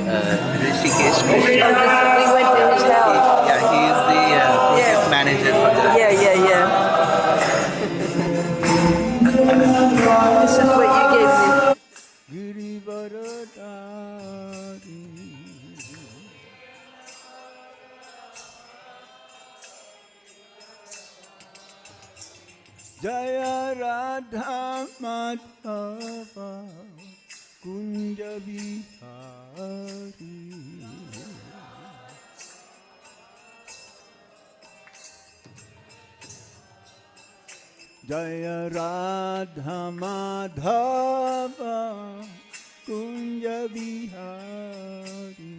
Rishikesh. We went to his house. Yeah, he is the project manager for the. Yeah. This is what you gave me. Jaya Radha Madhava Kunja Vihari Jaya Radha Madhava Kunja Vihari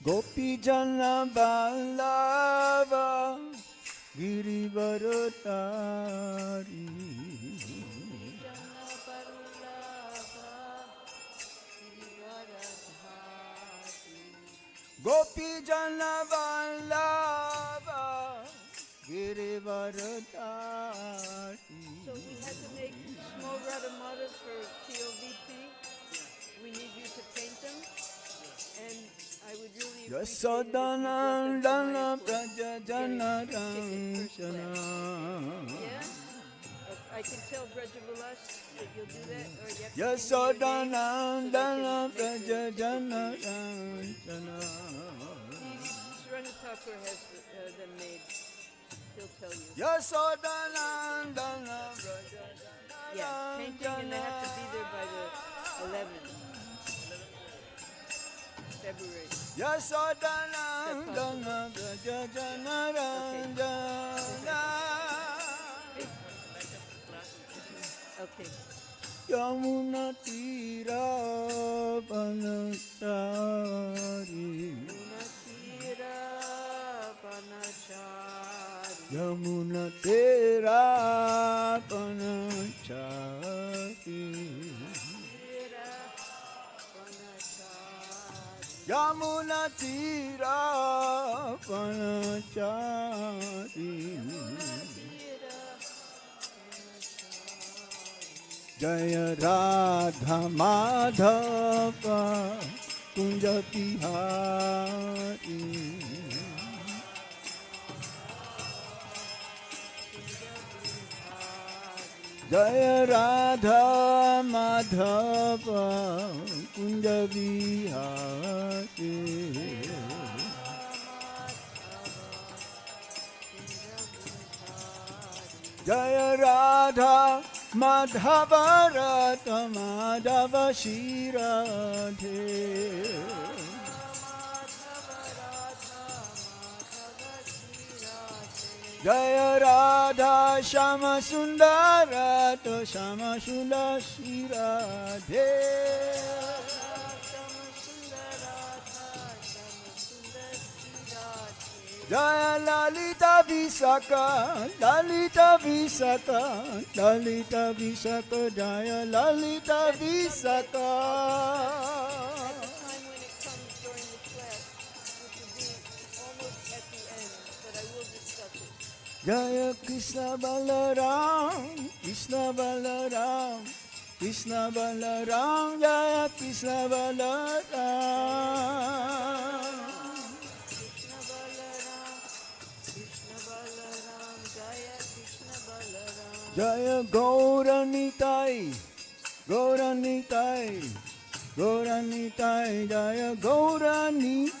Gopi Jana Vallabha Girivaradhari Gopi Jana Vallabha Girivaradhari. So we had to make small radha for TOVP. We need you to paint them. And I would really Yasodanandana Praja Janaranshana. Yeah? I can tell Brajavalash that you'll do that, or you have to Yasodanandana Praja Janaranshana. Sura-taror has them made. He'll tell you. Yasodanandana Praja Yeah, painting, and they have to be there by the 11th February. Yasodanandana Praja Janaranjana. Okay. Yamuna Tira Panachari Yamuna Tira Panachari Yamuna Tira Panachari Jaya Radha Madhava Kunja Vihari Jaya Radha Madhava Kunja Vihari Jaya Radha Madhava Rata Madhava Shiradhe Jaya Radha Shama Sundara To Shama Sundara Shiradhe Jaya Lalita Visaka, Lalita Visaka, Lalita Visaka, Jaya Lalita Visaka. Jaya Krishna Balaram, Krishna Balaram, Krishna Balaram, Jaya Krishna Balaram. Jaya Gauranitai, Gauranitai, Gauranitai, Jaya Gauranitai.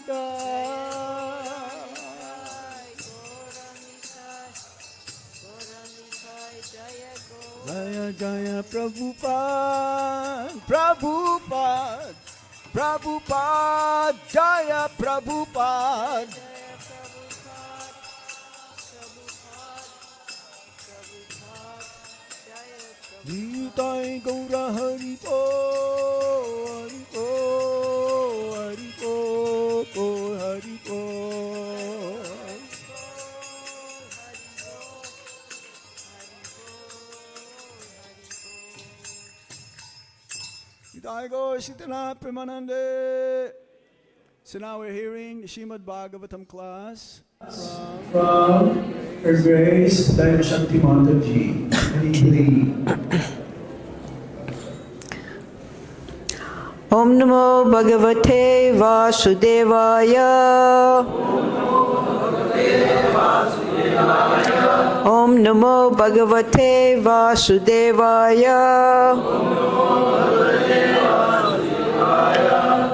Jaya Jaya Prabhupada, Prabhupada, Prabhupada, Jaya Prabhupada. Nitai Gaura Haripo, Haripo, Haripo, Haripo. Nitai Gaura Sitana Premanande. So now we're hearing the Srimad Bhagavatam class from Her Grace, Daivi Shakti Mataji, Daivi. Om Namo Bhagavate Vasudevaya. Om Namo Bhagavate Vasudevaya.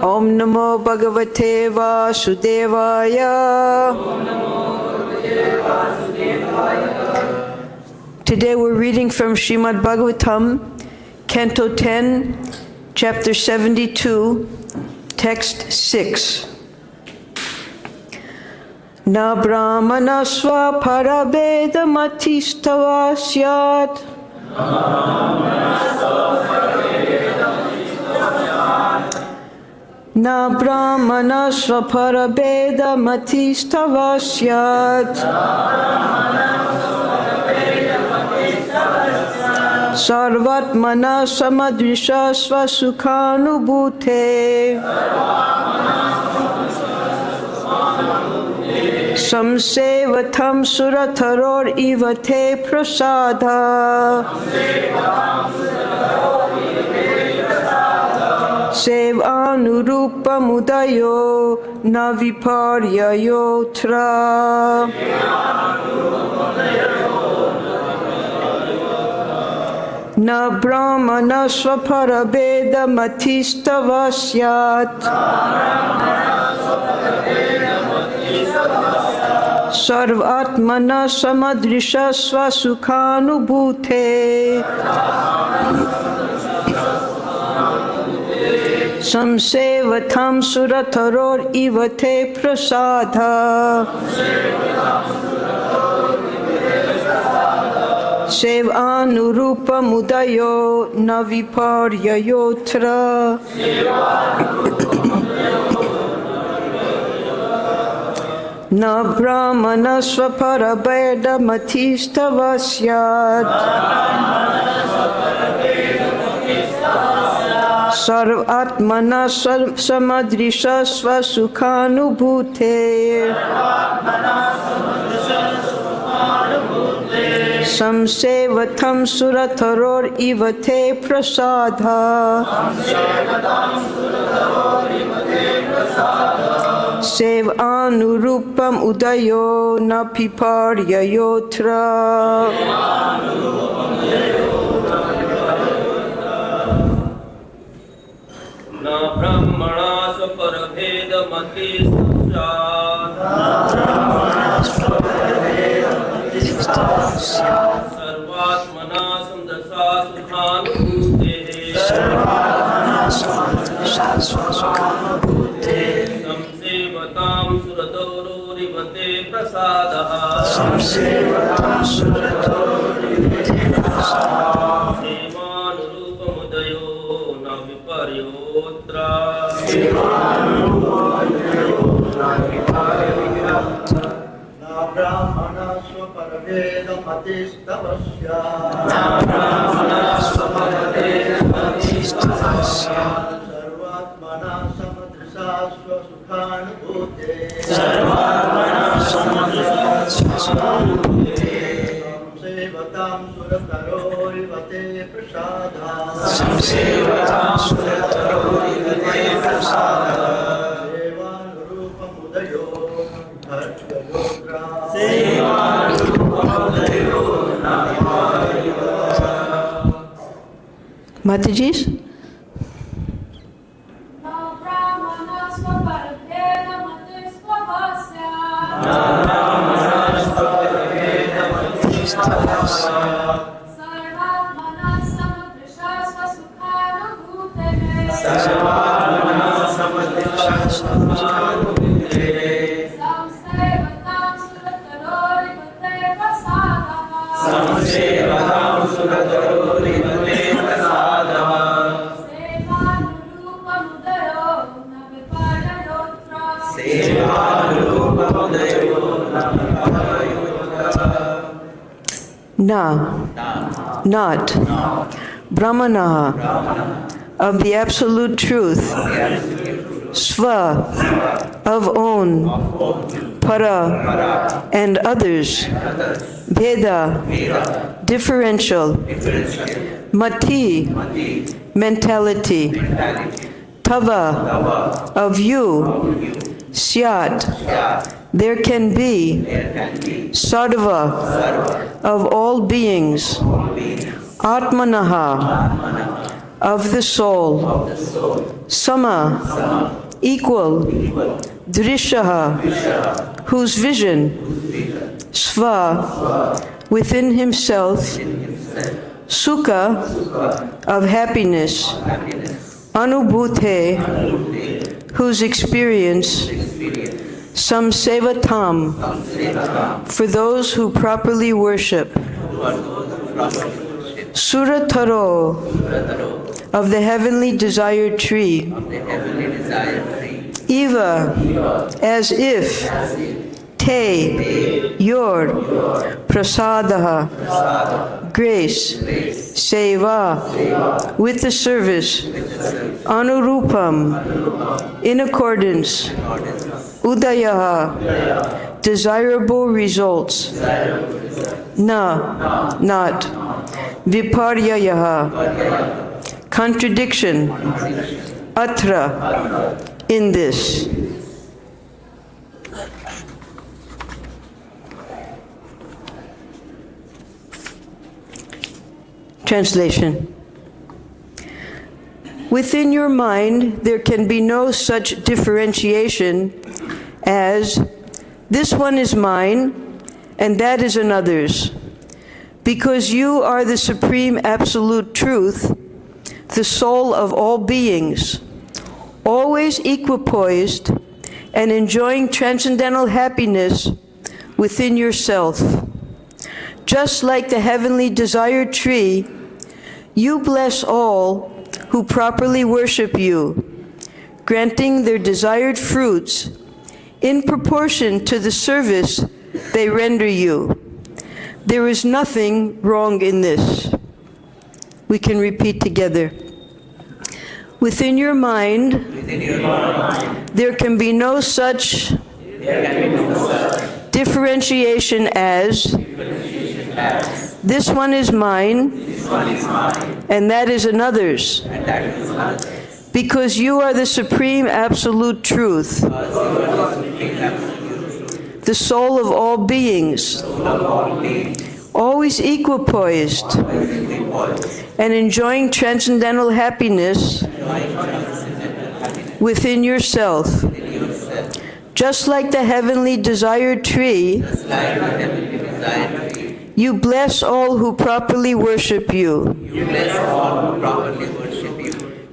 Om Namo Bhagavate Vasudevaya. Today we're reading from Srimad Bhagavatam, Canto 10, Chapter 72, Text 6. Na brahmaṇaḥ sva-para-bheda-matis tava syāt. Na brahmaṇaḥ sva-para-bheda-matis tava syāt. Sarvātmanaḥ sama-dṛśaḥ sva-sukhānubhūteḥ. Saṁsevatāṁ sura-taror te prasādaḥ. sevānurūpam udayo na viparyayo Na brahmaṇaḥ sva-para-bheda-matis tava syāt. Sarvātmanaḥ sama-dṛśaḥ sva-sukhānubhūteḥ. saṁsevatāṁ sura-taror te prasādaḥ. sevānurūpam udayo na viparyayo Na brahmaṇaḥ sva-para-bheda-matis tava syāt. sarvātmanaḥ sama-dṛśaḥ sva-sukhānubhūteḥ. saṁsevatāṁ sura-taror te prasādaḥ. sevānurūpam udayo na viparyayo Na brahmaṇaḥ sva-para-bheda-matis sarvātmanaḥ sva-sukhānubhūteḥ saṁsevatāṁ sura-taror prasādaḥ sevānurūpam udayo na viparyayo Na brahmaṇaḥ sva-para-bheda-matis tava syāt. Sarvātmanaḥ sama-dṛśaḥ sva-sukhānubhūteḥ. saṁsevatāṁ sura-taror prasādaḥ. sevānurūpam udayo Mataji's? Not brahmaṇaḥ, of the absolute truth, sva, of own, para, and others, bheda, differential, matiḥ, mentality, tava, of you, syāt, there can be, sarva, of all beings, ātmanaḥ, of the soul, sama, equal, dṛśaḥ, whose vision, sva, within himself, sukha, of happiness, anubhūteḥ, whose experience, saṁsevatāṁ, for those who properly worship, sura-taror, of the heavenly desired tree, eva, as if, te, your, prasādaḥ, grace, sevā, with the service, anurūpam, in accordance, udayaḥ, desirable results, not, viparyayaḥ, contradiction, atra, in this. Translation. Within your mind, there can be no such differentiation as, this one is mine, and that is another's, because you are the supreme absolute truth, the soul of all beings, always equipoised and enjoying transcendental happiness within yourself. Just like the heavenly desired tree, you bless all who properly worship you, granting their desired fruits in proportion to the service they render you. There is nothing wrong in this. We can repeat together. Within your mind, there can be no such differentiation as, this one is mine, and that is another's, because you are the supreme absolute truth, the soul of all beings, always equipoised and enjoying transcendental happiness within yourself. Just like the heavenly desired tree, you bless all who properly worship you,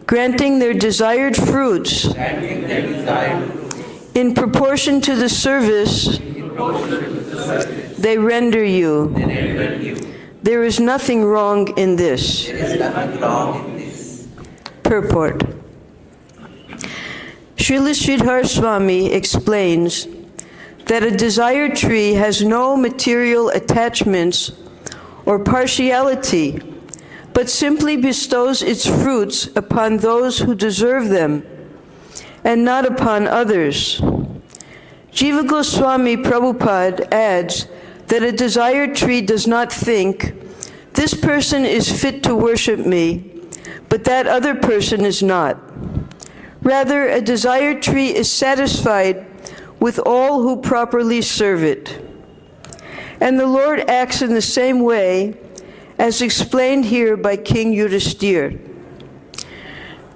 granting their desired fruits in proportion to the service they render you. There is nothing wrong in this. Purport. Srila Sridhar Swami explains that a desired tree has no material attachments or partiality, but simply bestows its fruits upon those who deserve them, and not upon others. Jiva Goswami Prabhupada adds that a desired tree does not think, this person is fit to worship me, but that other person is not. Rather, a desired tree is satisfied with all who properly serve it. And the Lord acts in the same way, as explained here by King Yudhisthira.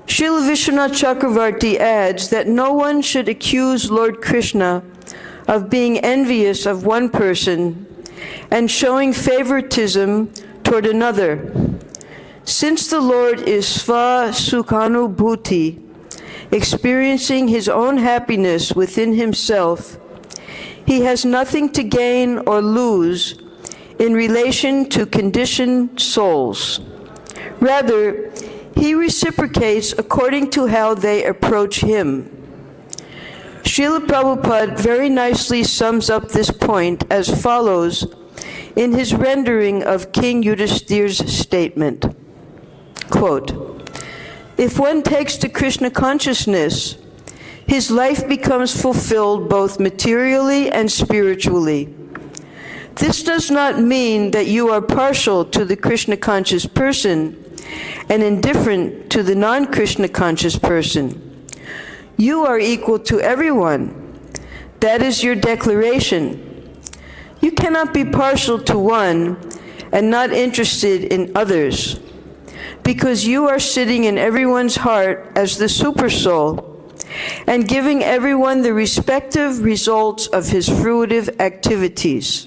Srila Vishwanath Chakravarti adds that no one should accuse Lord Krishna of being envious of one person and showing favoritism toward another. Since the Lord is sva-sukhānubhūteḥ, experiencing his own happiness within himself, he has nothing to gain or lose in relation to conditioned souls. Rather, he reciprocates according to how they approach him. Srila Prabhupada very nicely sums up this point as follows in his rendering of King Yudhisthira's statement. Quote, if one takes to Krishna consciousness, his life becomes fulfilled both materially and spiritually. This does not mean that you are partial to the Krishna-conscious person and indifferent to the non-Krishna conscious person. You are equal to everyone. That is your declaration. You cannot be partial to one and not interested in others, because you are sitting in everyone's heart as the Supersoul and giving everyone the respective results of his fruitive activities.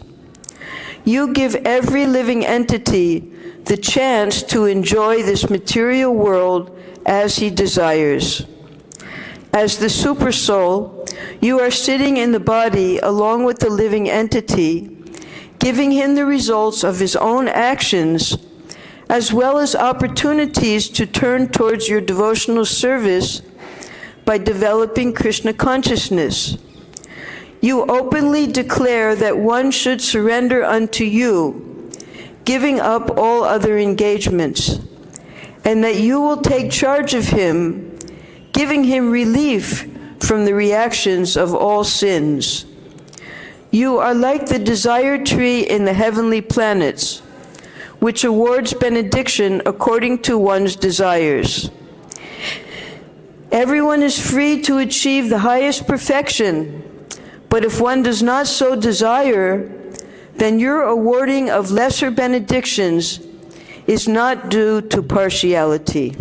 You give every living entity the chance to enjoy this material world as he desires. As the Supersoul, you are sitting in the body along with the living entity, giving him the results of his own actions, as well as opportunities to turn towards your devotional service by developing Krishna consciousness. You openly declare that one should surrender unto you, giving up all other engagements, and that you will take charge of him, giving him relief from the reactions of all sins. You are like the desire tree in the heavenly planets, which awards benediction according to one's desires. Everyone is free to achieve the highest perfection, but if one does not so desire, then your awarding of lesser benedictions is not due to partiality.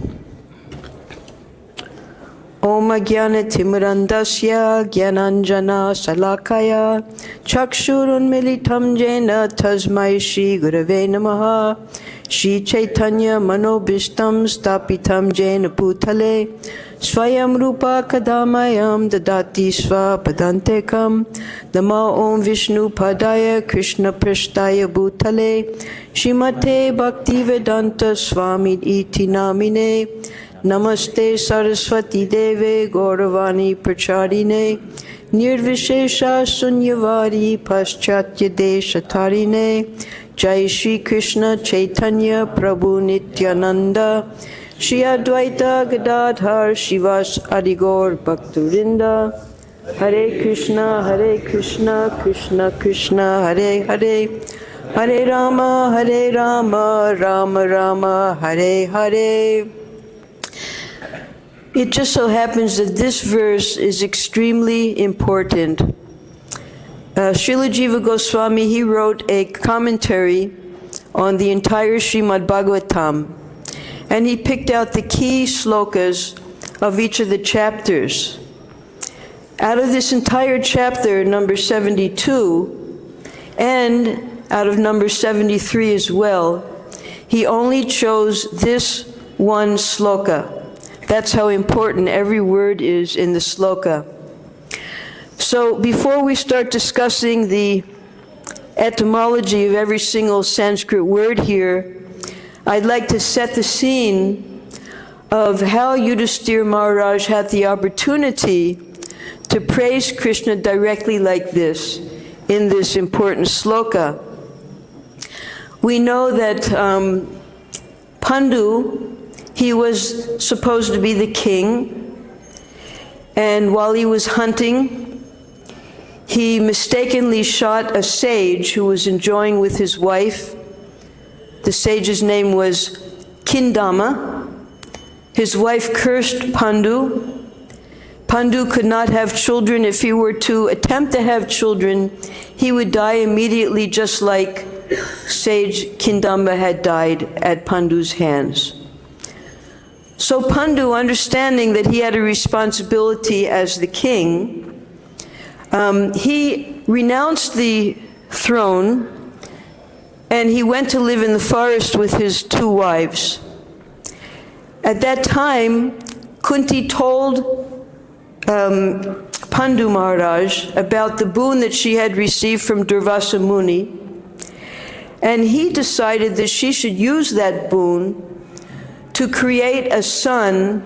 Om Jnana Timurandasya Jnananjana Salakaya Chakshurunmilitam Jena Tasmai Shri Gurave Namaha Shri Chaitanya Manobishtam Stapitam Jena Bhutale Swayam Rupa Kadamayam Dadati Sva-padantekam Nama Om Vishnu Padaya Krishna Prashtaya Bhutale Shrimate Bhaktivedanta Swami Iti Namine Namaste Saraswati Deve Gauravani Pracharine Nirvishesha Sunyavari Paschatya Deshatarine Jai Shri Krishna Chaitanya Prabhu Nityananda Shri Advaita Gadadhar Shivas Adigor Bhakturinda Hare Krishna Krishna Krishna Hare Hare Hare Rama Rama Rama Hare Hare. It just so happens that this verse is extremely important. Srila Jiva Goswami, he wrote a commentary on the entire Srimad Bhagavatam, and he picked out the key slokas of each of the chapters. Out of this entire chapter, number 72, and out of number 73 as well, he only chose this one sloka. That's how important every word is in the sloka. So before we start discussing the etymology of every single Sanskrit word here, I'd like to set the scene of how Yudhisthira Maharaj had the opportunity to praise Krishna directly like this, in this important sloka. We know that Pandu, he was supposed to be the king, and while he was hunting, he mistakenly shot a sage who was enjoying with his wife. The sage's name was Kindama. His wife cursed Pandu. Pandu could not have children. If he were to attempt to have children, he would die immediately, just like sage Kindama had died at Pandu's hands. So Pandu, understanding that he had a responsibility as the king, he renounced the throne and he went to live in the forest with his two wives. At that time, Kunti told Pandu Maharaj about the boon that she had received from Durvasa Muni, and he decided that she should use that boon to create a son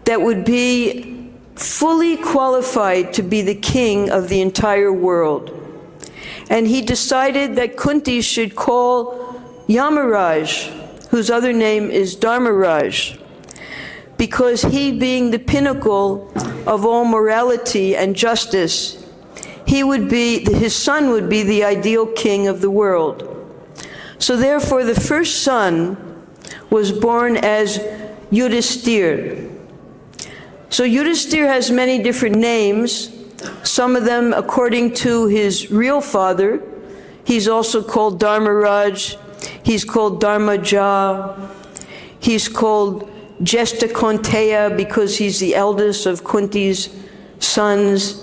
that would be fully qualified to be the king of the entire world. And he decided that Kunti should call Yamaraj, whose other name is Dharmaraj, because he, being the pinnacle of all morality and justice, his son would be the ideal king of the world. So therefore, the first son was born as Yudhisthira. So Yudhisthira has many different names, some of them according to his real father. He's also called Dharmaraj, he's called Dharmaja, he's called Jesta Kaunteya because he's the eldest of Kunti's sons.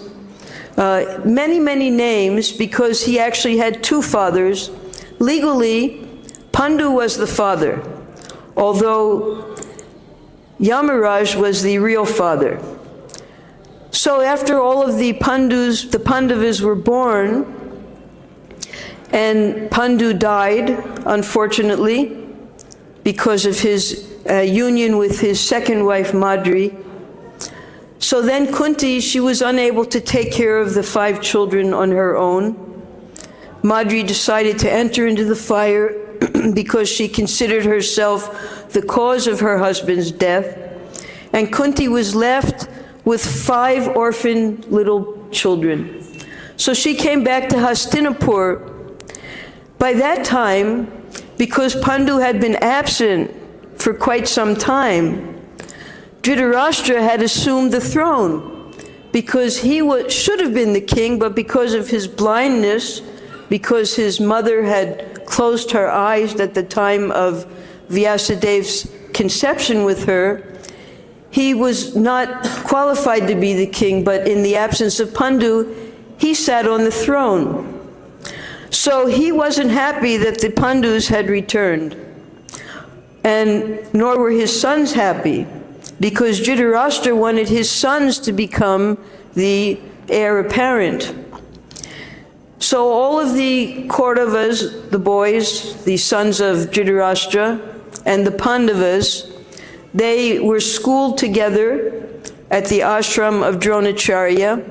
Many, many names because he actually had two fathers. Legally, Pandu was the father, although Yamaraj was the real father. So after all of the Pandavas were born, and Pandu died, unfortunately, because of his union with his second wife, Madri. So then Kunti, she was unable to take care of the 5 children on her own. Madri decided to enter into the fire because she considered herself the cause of her husband's death. And Kunti was left with 5 orphan little children. So she came back to Hastinapur. By that time, because Pandu had been absent for quite some time, Dhritarashtra had assumed the throne because he should have been the king, but because of his blindness, because his mother had closed her eyes at the time of Vyasadev's conception with her, he was not qualified to be the king, but in the absence of Pandu, he sat on the throne. So he wasn't happy that the Pandus had returned, and nor were his sons happy, because Dhritarashtra wanted his sons to become the heir apparent. So all of the Kauravas, the boys, the sons of Dhritarashtra, and the Pandavas, they were schooled together at the ashram of Dronacharya.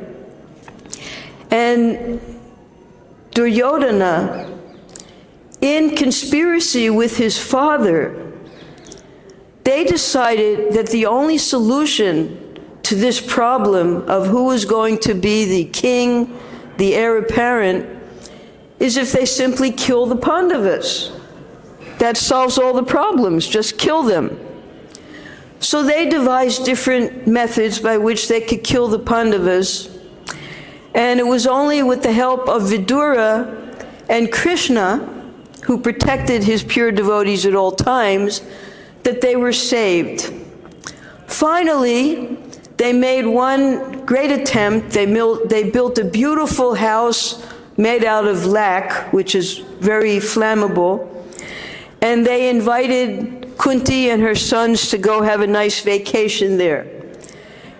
And Duryodhana, in conspiracy with his father, they decided that the only solution to this problem of who was going to be the king, the heir apparent, is if they simply kill the Pandavas. That solves all the problems, just kill them. So they devised different methods by which they could kill the Pandavas. And it was only with the help of Vidura and Krishna, who protected his pure devotees at all times, that they were saved. Finally, they made one great attempt. They built a beautiful house made out of lac, which is very flammable, and they invited Kunti and her sons to go have a nice vacation there.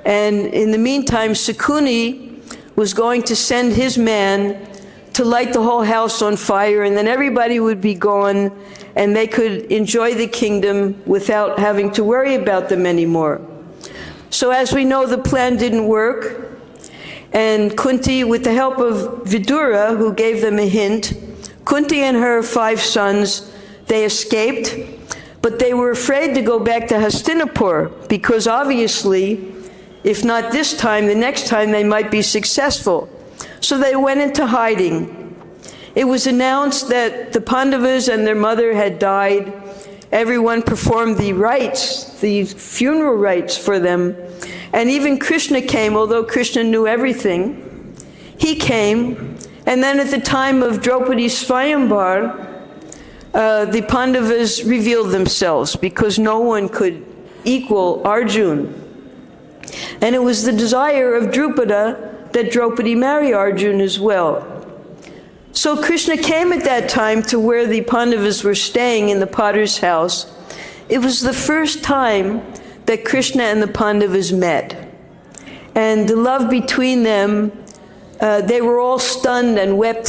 And in the meantime, Sakuni was going to send his man to light the whole house on fire, and then everybody would be gone, and they could enjoy the kingdom without having to worry about them anymore. So as we know, the plan didn't work, and Kunti, with the help of Vidura, who gave them a hint, Kunti and her 5 sons, they escaped, but they were afraid to go back to Hastinapur, because obviously, if not this time, the next time they might be successful. So they went into hiding. It was announced that the Pandavas and their mother had died. Everyone performed the rites, the funeral rites for them. And even Krishna came, although Krishna knew everything. He came, and then at the time of Draupadi's Swayamvar, the Pandavas revealed themselves because no one could equal Arjuna. And it was the desire of Drupada that Draupadi marry Arjuna as well. So Krishna came at that time to where the Pandavas were staying in the potter's house. It was the first time that Krishna and the Pandavas met. And the love between them, they were all stunned and wept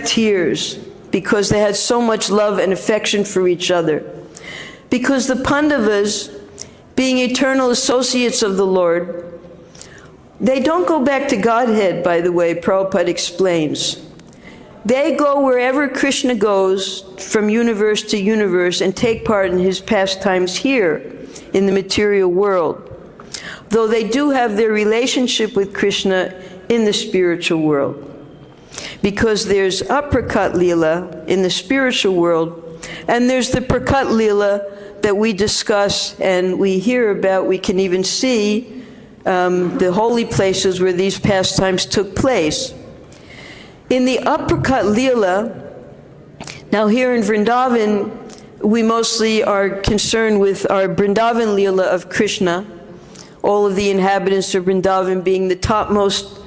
tears because they had so much love and affection for each other. Because the Pandavas, being eternal associates of the Lord, they don't go back to Godhead, by the way, Prabhupada explains. They go wherever Krishna goes from universe to universe and take part in his pastimes here in the material world, though they do have their relationship with Krishna in the spiritual world. Because there's Aprakat Lila in the spiritual world, and there's the Prakat Lila that we discuss and we hear about. We can even see the holy places where these pastimes took place. In the Aprakat Lila, now here in Vrindavan, we mostly are concerned with our Vrindavan Lila of Krishna, all of the inhabitants of Vrindavan being the topmost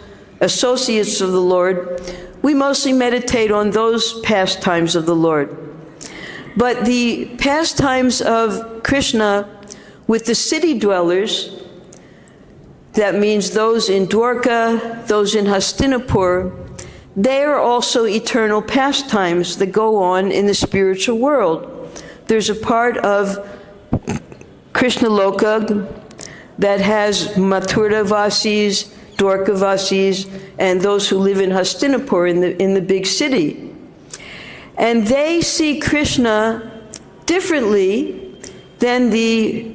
associates of the Lord. We mostly meditate on those pastimes of the Lord. But the pastimes of Krishna with the city dwellers, that means those in Dwarka, those in Hastinapur, they are also eternal pastimes that go on in the spiritual world. There's a part of Krishna Loka that has Mathura Vasis, Dwarka Vasis, and those who live in Hastinapur in the big city. And they see Krishna differently than the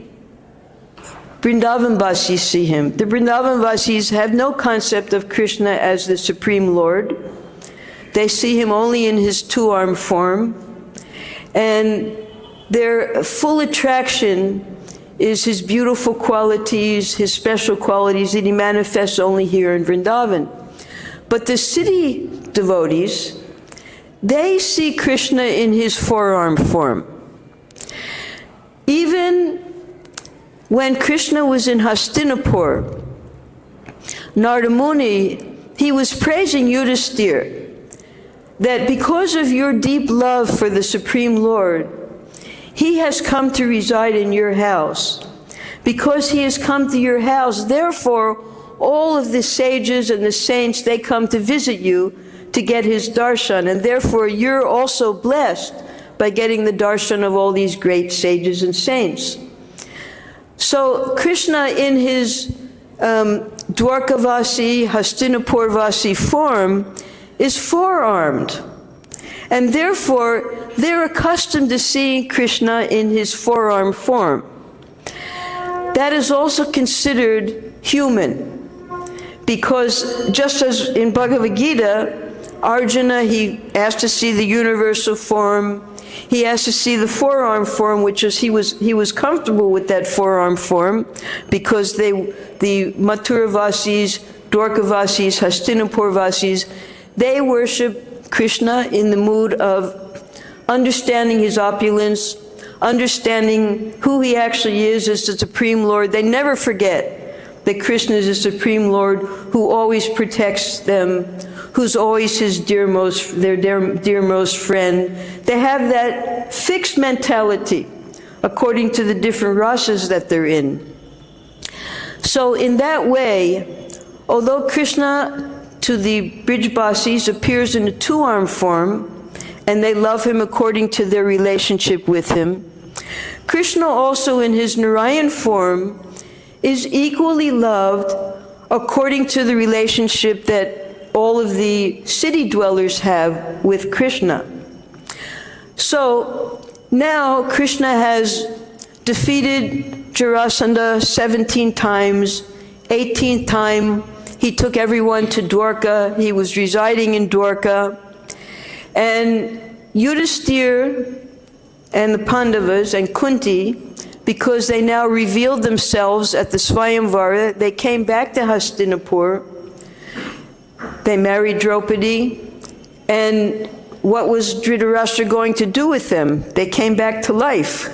Vrindavan Vasis see him. The Vrindavan Vasis have no concept of Krishna as the Supreme Lord. They see him only in his two-armed form. And their full attraction is his beautiful qualities, his special qualities that he manifests only here in Vrindavan. But the city devotees, they see Krishna in his four-armed form. Even when Krishna was in Hastinapur, Narada Muni, he was praising Yudhisthira, that because of your deep love for the Supreme Lord, he has come to reside in your house. Because he has come to your house, therefore, all of the sages and the saints, they come to visit you to get his darshan, and therefore you're also blessed by getting the darshan of all these great sages and saints. So Krishna in his Dwarkavasi, Hastinapurvasi form is four-armed. And therefore, they're accustomed to seeing Krishna in his four-armed form. That is also considered human, because just as in Bhagavad Gita, Arjuna, he asked to see the universal form. He asked to see the four-armed form, which is he was comfortable with that four-armed form, because the Mathuravasis, Dwarkavasis, Hastinapurvasis, they worship Krishna in the mood of understanding his opulence, understanding who he actually is as the Supreme Lord. They never forget that Krishna is the Supreme Lord who always protects them, who's always his their dearmost friend. They have that fixed mentality according to the different rasas that they're in. So in that way, although Krishna to the Brijbasis appears in a two-armed form, and they love him according to their relationship with him, Krishna also in his Narayan form is equally loved according to the relationship that all of the city dwellers have with Krishna. So now Krishna has defeated Jarasandha 17 times, 18th time he took everyone to Dwarka. He was residing in Dwarka. And Yudhisthira and the Pandavas and Kunti, because they now revealed themselves at the Swayamvara, they came back to Hastinapur. They married Draupadi. And what was Dhritarashtra going to do with them? They came back to life.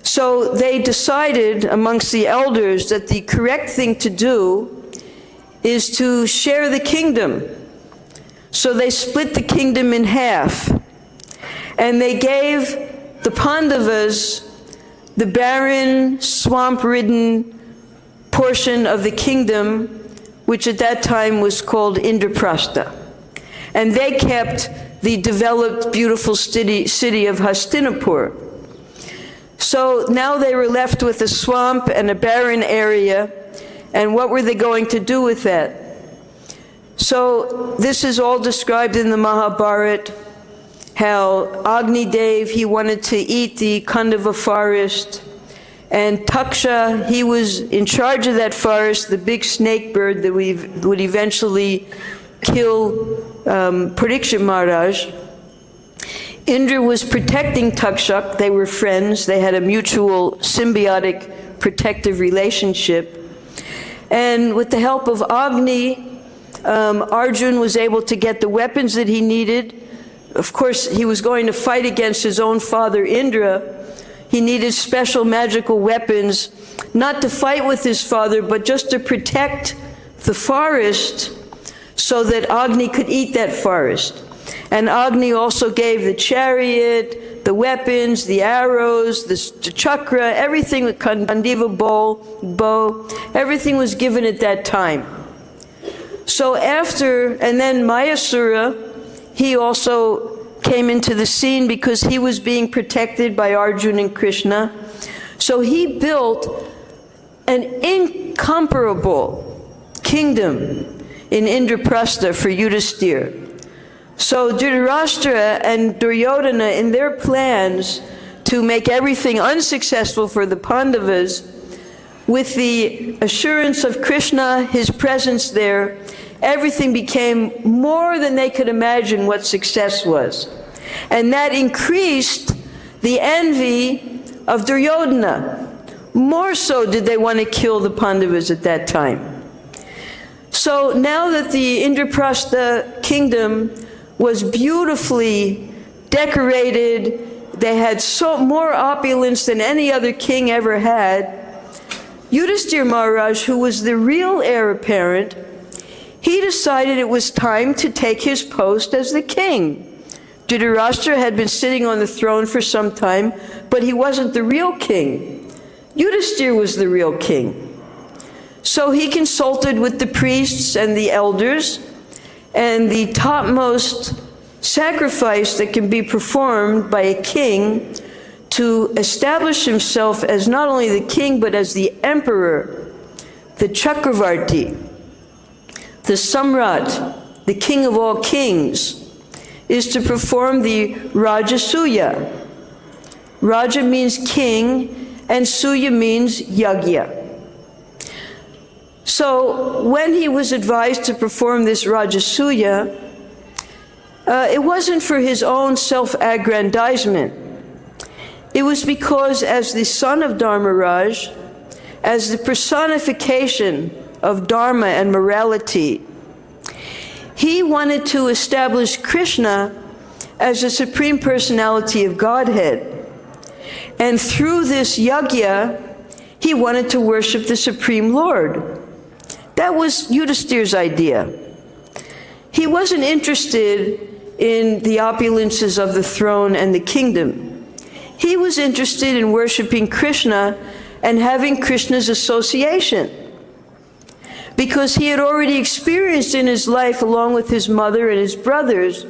So they decided amongst the elders that the correct thing to do is to share the kingdom. So they split the kingdom in half. And they gave the Pandavas the barren, swamp-ridden portion of the kingdom, which at that time was called Indraprastha. And they kept the developed, beautiful city of Hastinapur. So now they were left with a swamp and a barren area, and what were they going to do with that? So this is all described in the Mahabharata, how Agni Dev, he wanted to eat the Kandava forest, and Taksha, he was in charge of that forest, the big snake bird that would eventually kill Parikshit Maharaj. Indra was protecting Takshak. They were friends. They had a mutual symbiotic protective relationship. And with the help of Agni, Arjun was able to get the weapons that he needed. Of course, he was going to fight against his own father, Indra. He needed special magical weapons, not to fight with his father, but just to protect the forest so that Agni could eat that forest. And Agni also gave the chariot, the weapons, the arrows, the chakra, everything, the Kandiva bow, everything was given at that time. So after, and then Mayasura, he also came into the scene because he was being protected by Arjuna and Krishna. So he built an incomparable kingdom in Indraprastha for Yudhisthira. So Dhritarashtra and Duryodhana, in their plans to make everything unsuccessful for the Pandavas, with the assurance of Krishna, his presence there, everything became more than they could imagine what success was. And that increased the envy of Duryodhana. More so did they want to kill the Pandavas at that time. So now that the Indraprastha kingdom was beautifully decorated, they had more opulence than any other king ever had, Yudhisthira Maharaj, who was the real heir apparent, he decided it was time to take his post as the king. Dhritarashtra had been sitting on the throne for some time, but he wasn't the real king. Yudhisthira was the real king. So he consulted with the priests and the elders, and the topmost sacrifice that can be performed by a king to establish himself as not only the king, but as the emperor, the Chakravarti, the Samrat, the king of all kings, is to perform the Rajasuya. Raja means king, and Suya means yagya. So when he was advised to perform this Rajasuya, it wasn't for his own self-aggrandizement. It was because as the son of Dharmaraj, as the personification of Dharma and morality, he wanted to establish Krishna as the Supreme Personality of Godhead. And through this yagya, he wanted to worship the Supreme Lord. That was Yudhisthira's idea. He wasn't interested in the opulences of the throne and the kingdom. He was interested in worshiping Krishna and having Krishna's association, because he had already experienced in his life, along with his mother and his brothers,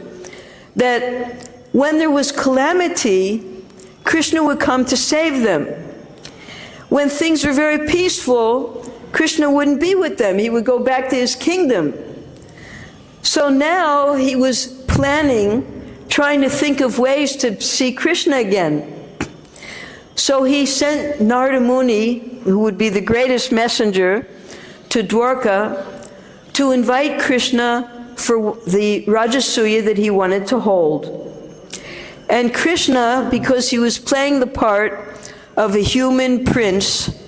that when there was calamity, Krishna would come to save them. When things were very peaceful, Krishna wouldn't be with them. He would go back to his kingdom. So now he was planning, trying to think of ways to see Krishna again. So he sent Narada Muni, who would be the greatest messenger, to Dwarka to invite Krishna for the Rajasuya that he wanted to hold. And Krishna, because he was playing the part of a human prince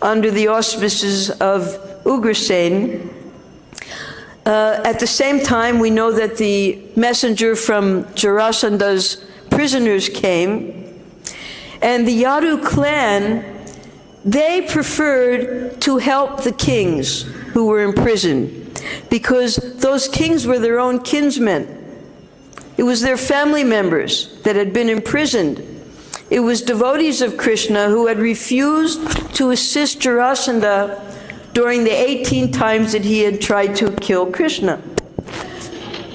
under the auspices of Ugrasen, at the same time we know that the messenger from Jarasandha's prisoners came, and the Yadu clan, they preferred to help the kings who were in prison, because those kings were their own kinsmen. It was their family members that had been imprisoned. It was devotees of Krishna who had refused to assist Jarasandha during the 18 times that he had tried to kill Krishna.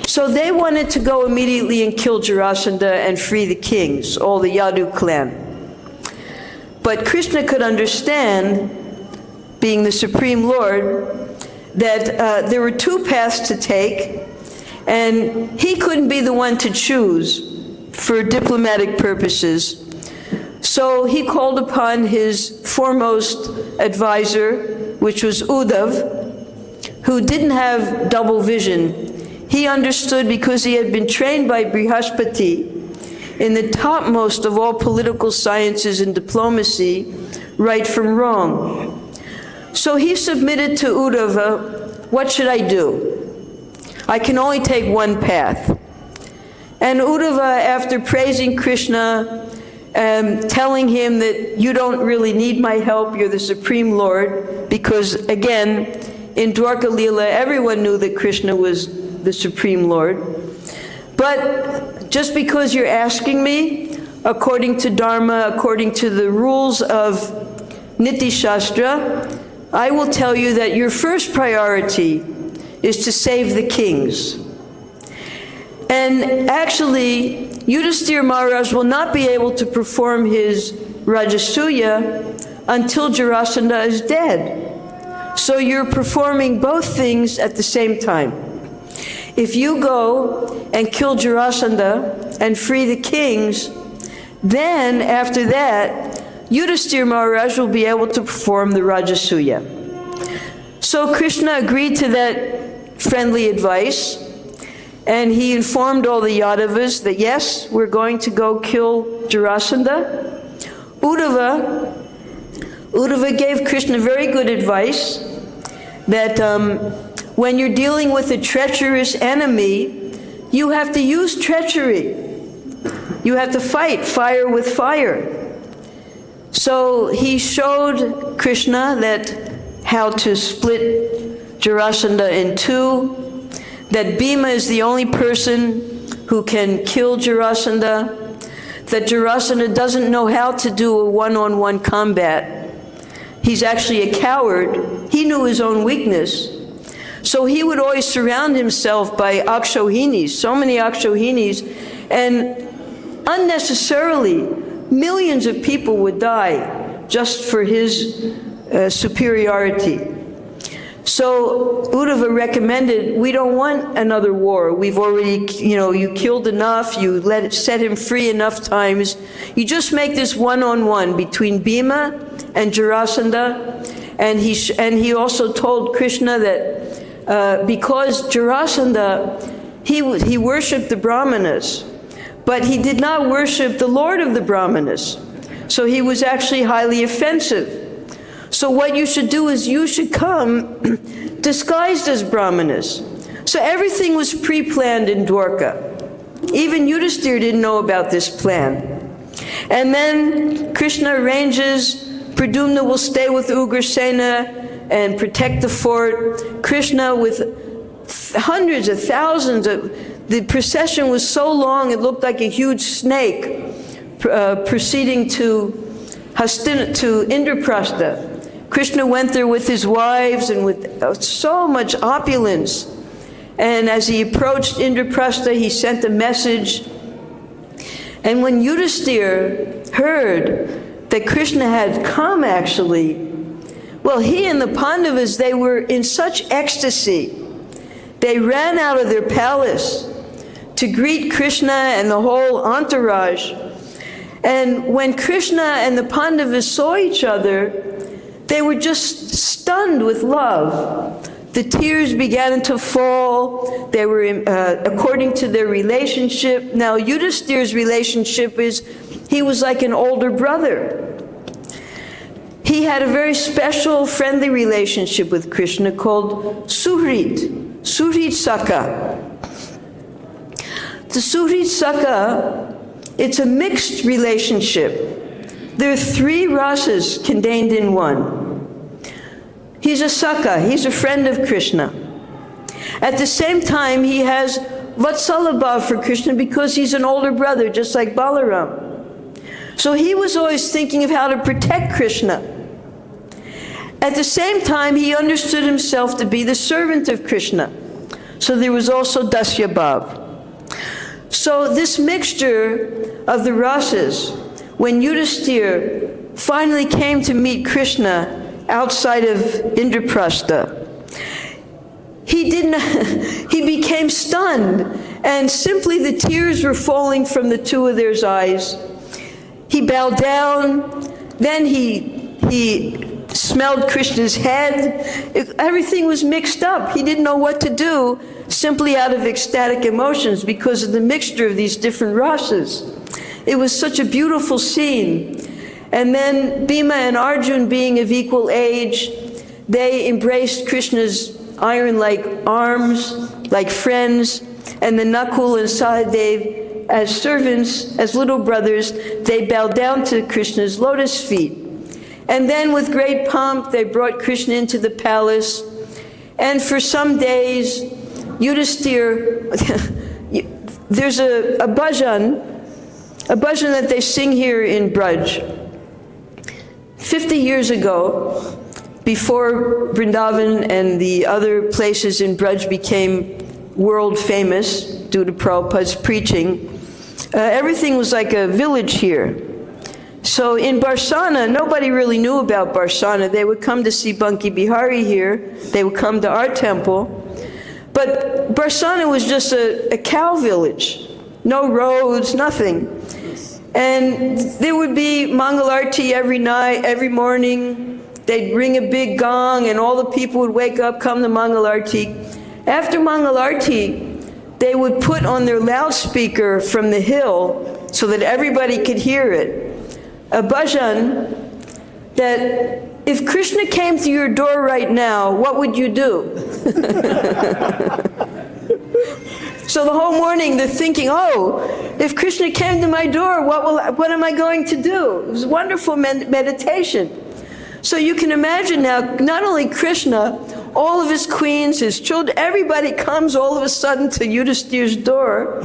So they wanted to go immediately and kill Jarasandha and free the kings, all the Yadu clan. But Krishna could understand, being the Supreme Lord, that there were two paths to take, and he couldn't be the one to choose for diplomatic purposes. So he called upon his foremost advisor, which was Udayo, who didn't have double vision. He understood, because he had been trained by Brihaspati in the topmost of all political sciences and diplomacy, right from wrong. So he submitted to Udayo, what should I do? I can only take one path. And Udayo, after praising Krishna, telling him that you don't really need my help, you're the Supreme Lord, because again, in Dwarka Leela, everyone knew that Krishna was the Supreme Lord. But just because you're asking me, according to Dharma, according to the rules of Niti Shastra, I will tell you that your first priority is to save the kings. And actually, Yudhisthira Maharaj will not be able to perform his Rajasuya until Jarasandha is dead. So you're performing both things at the same time. If you go and kill Jarasandha and free the kings, then after that, Yudhisthira Maharaj will be able to perform the Rajasuya. So Krishna agreed to that friendly advice, and he informed all the Yadavas that yes, we're going to go kill Jarasandha. Udayo gave Krishna very good advice that when you're dealing with a treacherous enemy, you have to use treachery. You have to fight fire with fire. So he showed Krishna that how to split Jarasandha in two, that Bhima is the only person who can kill Jarasandha, that Jarasandha doesn't know how to do a one-on-one combat. He's actually a coward. He knew his own weakness. So he would always surround himself by Akshohinis, so many Akshohinis, and unnecessarily, millions of people would die just for his superiority. So Udayo recommended, we don't want another war. We've already, you killed enough, you set him free enough times. You just make this one-on-one between Bhima and Jarasandha. And he also told Krishna that because Jarasandha, he worshipped the Brahmanas, but he did not worship the Lord of the Brahmanas. So he was actually highly offensive. So what you should do is you should come disguised as Brahmanas. So everything was pre-planned in Dwarka. Even Yudhisthira didn't know about this plan. And then Krishna arranges, Pradyumna will stay with Ugrasena and protect the fort. Krishna with hundreds of thousands of, the procession was so long it looked like a huge snake proceeding to Indraprastha. Krishna went there with his wives and with so much opulence. And as he approached Indraprastha, he sent a message. And when Yudhisthira heard that Krishna had come actually, well, he and the Pandavas, they were in such ecstasy. They ran out of their palace to greet Krishna and the whole entourage. And when Krishna and the Pandavas saw each other, they were just stunned with love. The tears began to fall. They were, according to their relationship. Now, Yudhisthira's relationship is, he was like an older brother. He had a very special, friendly relationship with Krishna called Suhrit Sakha. The Suhrit Sakha, it's a mixed relationship. There are three rasas contained in one. He's a Sakha, he's a friend of Krishna. At the same time, he has Vatsala bhav for Krishna because he's an older brother, just like Balaram. So he was always thinking of how to protect Krishna. At the same time, he understood himself to be the servant of Krishna. So there was also Dasya bhav. So this mixture of the rasas, when Yudhisthira finally came to meet Krishna outside of Indraprastha, he didn't, he became stunned, and simply the tears were falling from the two of their eyes. He bowed down, then he smelled Krishna's head. Everything was mixed up. He didn't know what to do, simply out of ecstatic emotions because of the mixture of these different rasas. It was such a beautiful scene. And then Bhima and Arjun, being of equal age, they embraced Krishna's iron-like arms, like friends, and then Nakul and Sahadev, as servants, as little brothers, they bowed down to Krishna's lotus feet. And then with great pomp, they brought Krishna into the palace. And for some days, Yudhisthira, there's a bhajan that they sing here in Braj. 50 years ago, before Vrindavan and the other places in Braj became world famous due to Prabhupada's preaching, everything was like a village here. So in Barsana, nobody really knew about Barsana. They would come to see Banki Bihari here. They would come to our temple. But Barsana was just a cow village. No roads, nothing. And there would be Mangalarti every night, every morning. They'd ring a big gong and all the people would wake up, come to Mangalarti. After Mangalarti, they would put on their loudspeaker from the hill so that everybody could hear it, a bhajan that if Krishna came to your door right now, what would you do? So the whole morning they're thinking, oh, if Krishna came to my door, what am I going to do? It was wonderful meditation. So you can imagine now, not only Krishna, all of his queens, his children, everybody comes all of a sudden to Yudhisthira's door.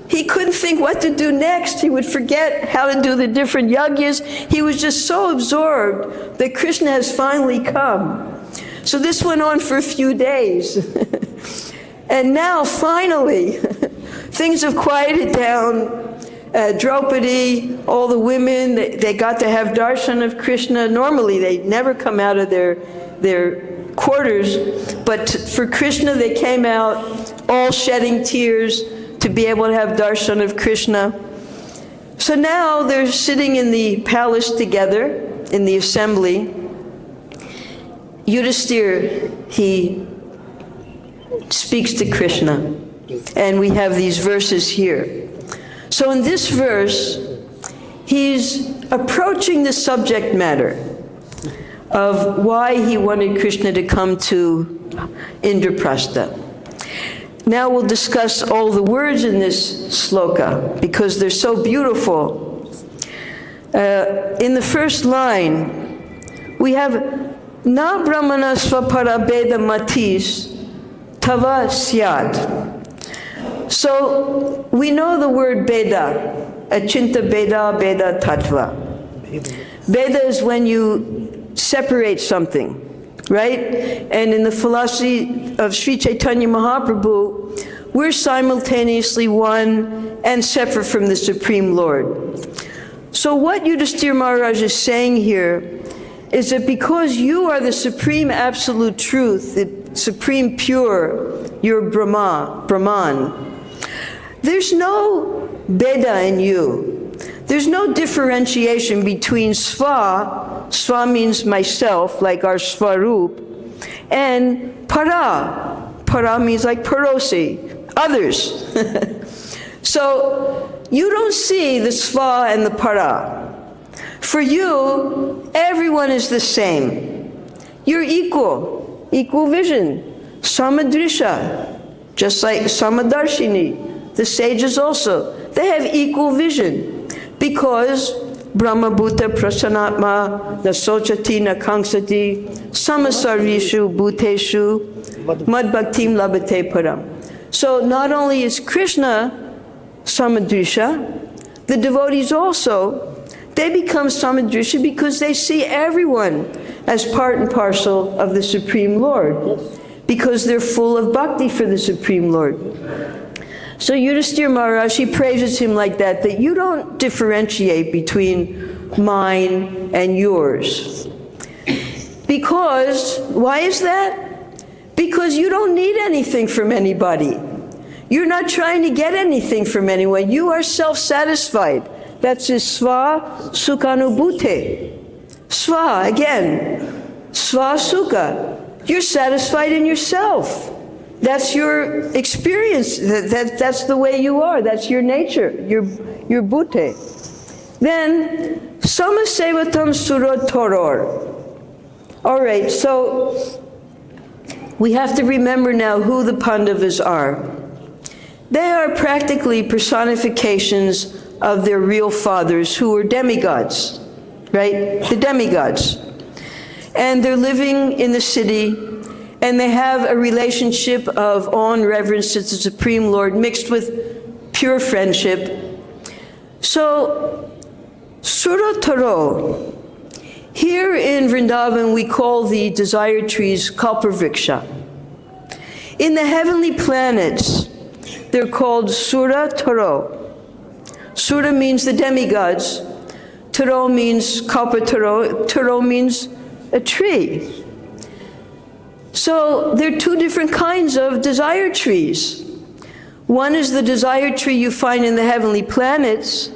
He couldn't think what to do next. He would forget how to do the different yagyas. He was just so absorbed that Krishna has finally come. So this went on for a few days. And now, finally, things have quieted down. Draupadi, all the women, they got to have darshan of Krishna. Normally, they never come out of their quarters. But for Krishna, they came out all shedding tears to be able to have darshan of Krishna. So now they're sitting in the palace together, in the assembly. Yudhisthira, he speaks to Krishna. And we have these verses here. So in this verse, he's approaching the subject matter of why he wanted Krishna to come to Indraprastha. Now we'll discuss all the words in this sloka because they're so beautiful. In the first line, we have na brahmaṇaḥ sva-para-bheda-matis tava syāt. So we know the word Bheda, achinta Bheda, Bheda tattva. Bheda is when you separate something, right? And in the philosophy of Sri Chaitanya Mahaprabhu, we're simultaneously one and separate from the Supreme Lord. So what Yudhisthira Maharaj is saying here is that because you are the Supreme Absolute Truth, the Supreme Pure, you're Brahman, there's no Bheda in you. There's no differentiation between sva, sva means myself, like our sva-rup, and para. Para means like parosi, others. So you don't see the sva and the para. For you, everyone is the same. You're equal vision, sama-dṛśaḥ, just like sama-darshini. The sages also, they have equal vision because Brahma Bhuta Prasanatma na sochati na kangsati sama-sarvishu bhuteshu mad bhaktim labhate param. So not only is Krishna sama-dṛśaḥ, the devotees also, they become sama-dṛśaḥ because they see everyone as part and parcel of the Supreme Lord, because they're full of bhakti for the Supreme Lord. So Yudhisthira Maharaj, he praises him like that, that you don't differentiate between mine and yours. Because, why is that? Because you don't need anything from anybody. You're not trying to get anything from anyone. You are self-satisfied. That's his sva-sukhānubhūteḥ. Sva, again, sva-sukha. You're satisfied in yourself. That's your experience. That's the way you are. That's your nature, your bhute. Then, saṁsevatāṁ sura-taror. All right, so we have to remember now who the Pandavas are. They are practically personifications of their real fathers, who were demigods, right? The demigods. And they're living in the city, and they have a relationship of awe and reverence to the Supreme Lord mixed with pure friendship. So, sura-taror. Here in Vrindavan, we call the desired trees kalpavriksha. In the heavenly planets, they're called sura-taror. Sura means the demigods. Taro means kalpa-taro. Taro means a tree. So there are two different kinds of desire trees. One is the desire tree you find in the heavenly planets,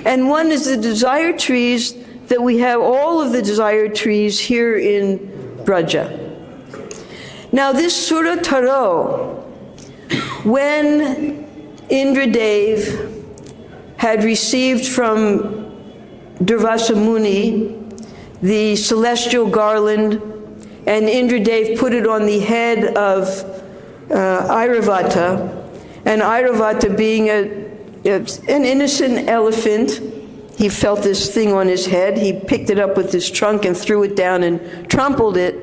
and one is the desire trees that we have, all of the desire trees here in Braja. Now this sura-taror, when Indradev had received from Durvasa Muni the celestial garland, and Indradev put it on the head of Airavata, and Airavata being an innocent elephant, he felt this thing on his head, he picked it up with his trunk and threw it down and trampled it.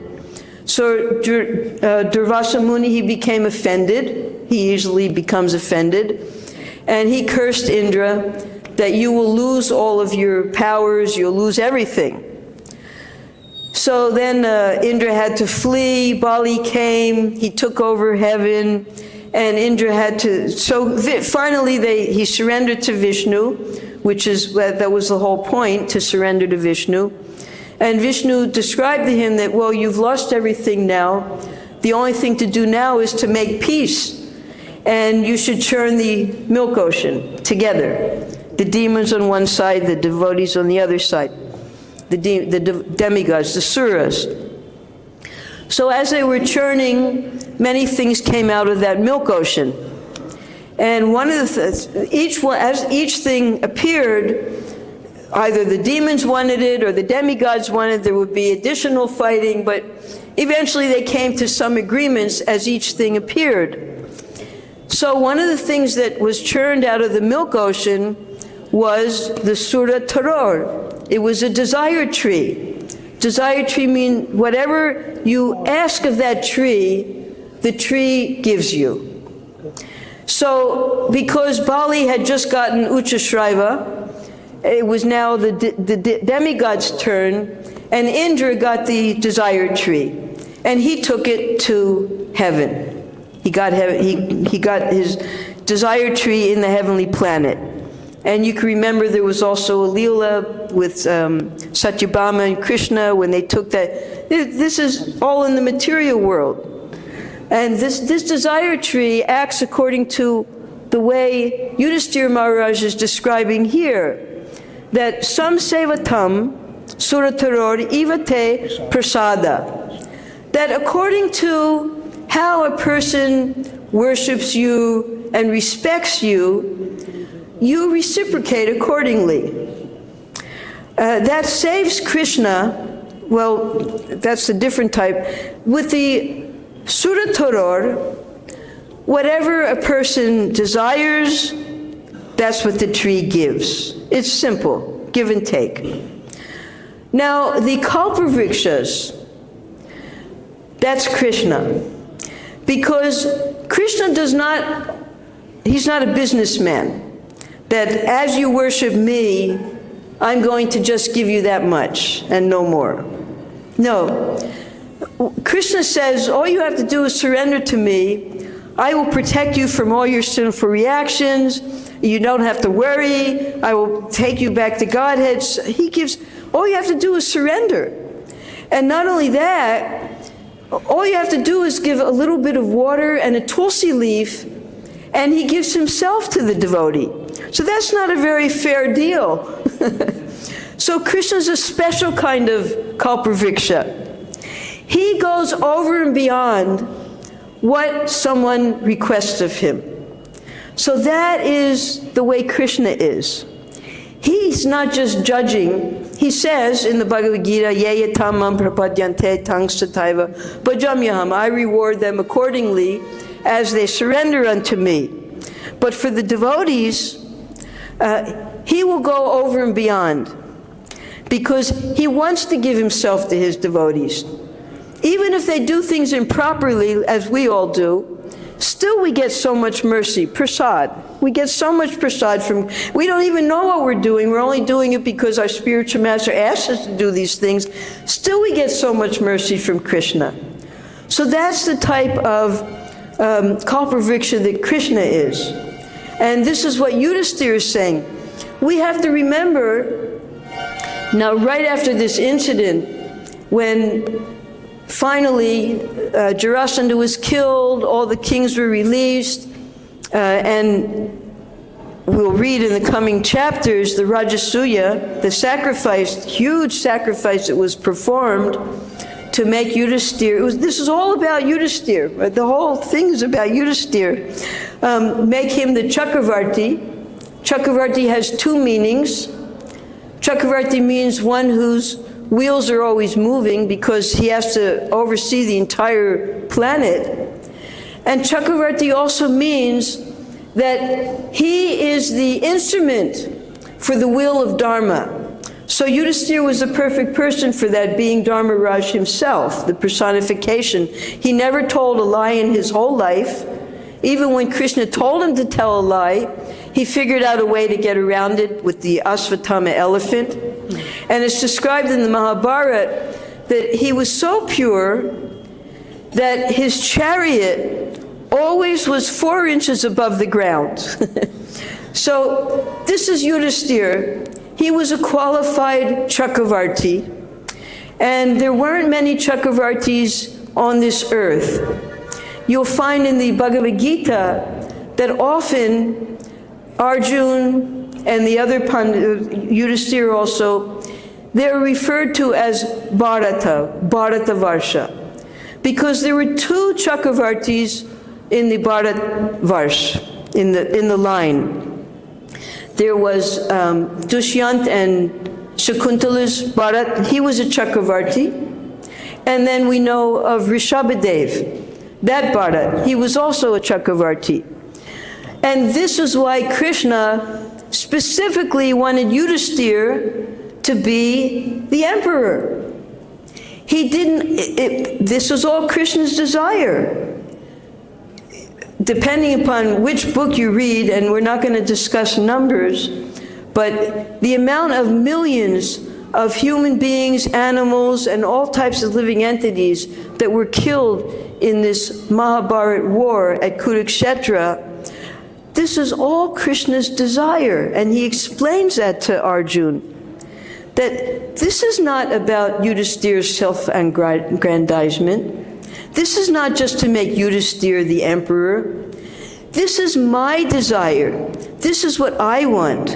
So Durvasa Muni, he became offended. He easily becomes offended. And he cursed Indra that you will lose all of your powers, you'll lose everything. So then Indra had to flee, Bali came, he took over heaven, and Indra had to, so finally he surrendered to Vishnu, that was the whole point, to surrender to Vishnu. And Vishnu described to him that, well, you've lost everything now. The only thing to do now is to make peace. And you should churn the milk ocean together. The demons on one side, the devotees on the other side. The demigods, the suras. So as they were churning, many things came out of that milk ocean. And one of the as each thing appeared, either the demons wanted it or the demigods wanted, there would be additional fighting, but eventually they came to some agreements as each thing appeared. So one of the things that was churned out of the milk ocean was the sura-taror. It was a desire tree. Desire tree means whatever you ask of that tree, the tree gives you. So because Bali had just gotten Uchashraiva, it was now the demigod's turn, and Indra got the desire tree, and he took it to heaven. He got his desire tree in the heavenly planet. And you can remember there was also a Leela with Satyabhama and Krishna when they took that. This is all in the material world. And this desire tree acts according to the way Yudhisthira Maharaj is describing here, that saṁsevatāṁ sura-taror ivate prasādaḥ. That according to how a person worships you and respects you, you reciprocate accordingly. That saves Krishna, well, that's a different type. With the sura-taror, whatever a person desires, that's what the tree gives. It's simple, give and take. Now, the kalpavrikshas, that's Krishna. Because Krishna he's not a businessman. That as you worship me, I'm going to just give you that much and no more. No. Krishna says, all you have to do is surrender to me. I will protect you from all your sinful reactions. You don't have to worry. I will take you back to Godhead. He gives, all you have to do is surrender. And not only that, all you have to do is give a little bit of water and a tulsi leaf, and he gives himself to the devotee. So that's not a very fair deal. So Krishna's a special kind of kalpavriksha. He goes over and beyond what someone requests of him. So that is the way Krishna is. He's not just judging. He says in the Bhagavad Gita, Ye tamam prapadyante tang sataiva bhajamyaham. I reward them accordingly as they surrender unto me. But for the devotees, he will go over and beyond, because he wants to give himself to his devotees. Even if they do things improperly, as we all do, still we get so much mercy, prasad. We get so much prasad from, we don't even know what we're doing. We're only doing it because our spiritual master asked us to do these things. Still we get so much mercy from Krishna. So that's the type of kalpavriksha that Krishna is. And this is what Yudhisthira is saying. We have to remember, now right after this incident, when finally Jarasandha was killed, all the kings were released, and we'll read in the coming chapters the Rajasuya, the sacrifice, huge sacrifice that was performed to make Yudhisthira. This is all about Yudhisthira. Right? The whole thing is about Yudhisthira. Make him the Chakravarti. Chakravarti has two meanings. Chakravarti means one whose wheels are always moving, because he has to oversee the entire planet. And Chakravarti also means that he is the instrument for the will of Dharma. So Yudhisthira was the perfect person for that, being Dharmaraj himself, the personification. He never told a lie in his whole life. Even when Krishna told him to tell a lie, he figured out a way to get around it with the Asvatthama elephant. And it's described in the Mahabharata that he was so pure that his chariot always was 4 inches above the ground. So this is Yudhisthira. He was a qualified Chakravarti, and there weren't many Chakravartis on this earth. You'll find in the Bhagavad Gita that often Arjun and the other Yudhisthira also, they're referred to as Bharatavarsha, because there were 2 Chakravartis in the Bharatvarsha, in the line. There was Dushyant and Shakuntala's Bharat, he was a Chakravarti. And then we know of Rishabhadev, that Bharat, he was also a Chakravarti. And this is why Krishna specifically wanted Yudhisthira to be the emperor. He didn't, this was all Krishna's desire. Depending upon which book you read, and we're not going to discuss numbers, but the amount of millions of human beings, animals, and all types of living entities that were killed in this Mahabharata war at Kurukshetra, this is all Krishna's desire. And he explains that to Arjuna, that this is not about Yudhisthira's self-aggrandizement. This is not just to make Yudhisthira the emperor. This is my desire. This is what I want.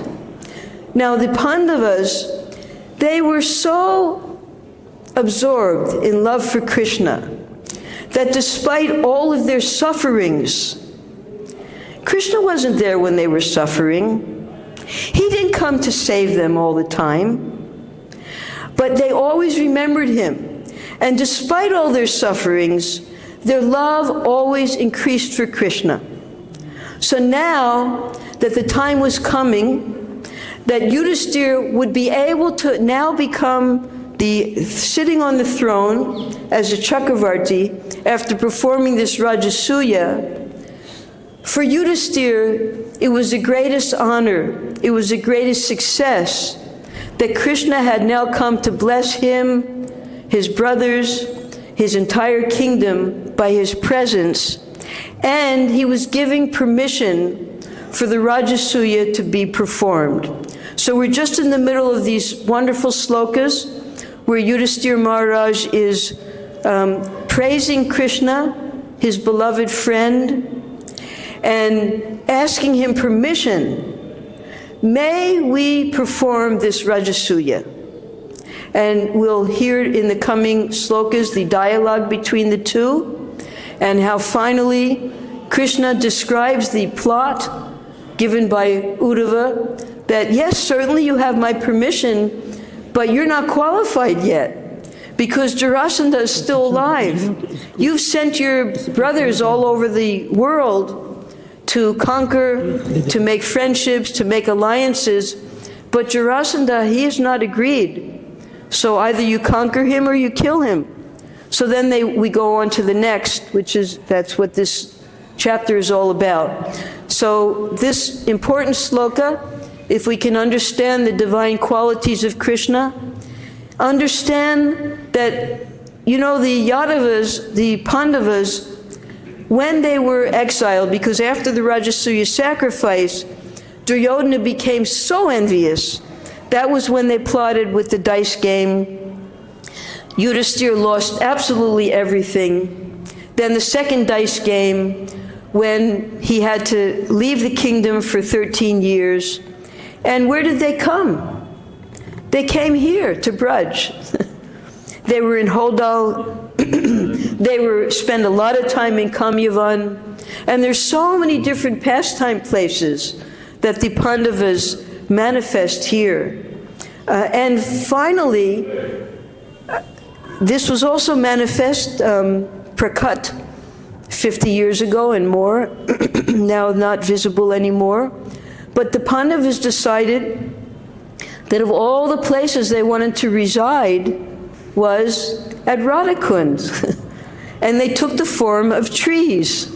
Now the Pandavas, they were so absorbed in love for Krishna that despite all of their sufferings, Krishna wasn't there when they were suffering. He didn't come to save them all the time, but they always remembered him. And despite all their sufferings, their love always increased for Krishna. So now that the time was coming, that Yudhisthira would be able to now become sitting on the throne as a Chakravarti after performing this Rajasuya, for Yudhisthira, it was the greatest honor, it was the greatest success that Krishna had now come to bless him, his brothers, his entire kingdom by his presence, and he was giving permission for the Rajasuya to be performed. So we're just in the middle of these wonderful slokas where Yudhisthira Maharaj is praising Krishna, his beloved friend, and asking him permission. May we perform this Rajasuya? And we'll hear in the coming slokas the dialogue between the two, and how finally Krishna describes the plot given by Uddhava, that yes, certainly you have my permission, but you're not qualified yet, because Jarasandha is still alive. You've sent your brothers all over the world to conquer, to make friendships, to make alliances, but Jarasandha, he has not agreed. So either you conquer him or you kill him. So then we go on to the next, that's what this chapter is all about. So this important sloka, if we can understand the divine qualities of Krishna, understand that, the Yadavas, the Pandavas, when they were exiled, because after the Rajasuya sacrifice, Duryodhana became so envious. That was when they plotted with the dice game. Yudhisthira lost absolutely everything. Then the second dice game, when he had to leave the kingdom for 13 years. And where did they come? They came here to Braj. They were in Hodal. They spend a lot of time in Kamyavan. And there's so many different pastime places that the Pandavas manifest here. And finally, this was also manifest, Prakat, 50 years ago and more, now not visible anymore. But the Pandavas decided that of all the places they wanted to reside was at Radhakund. And they took the form of trees.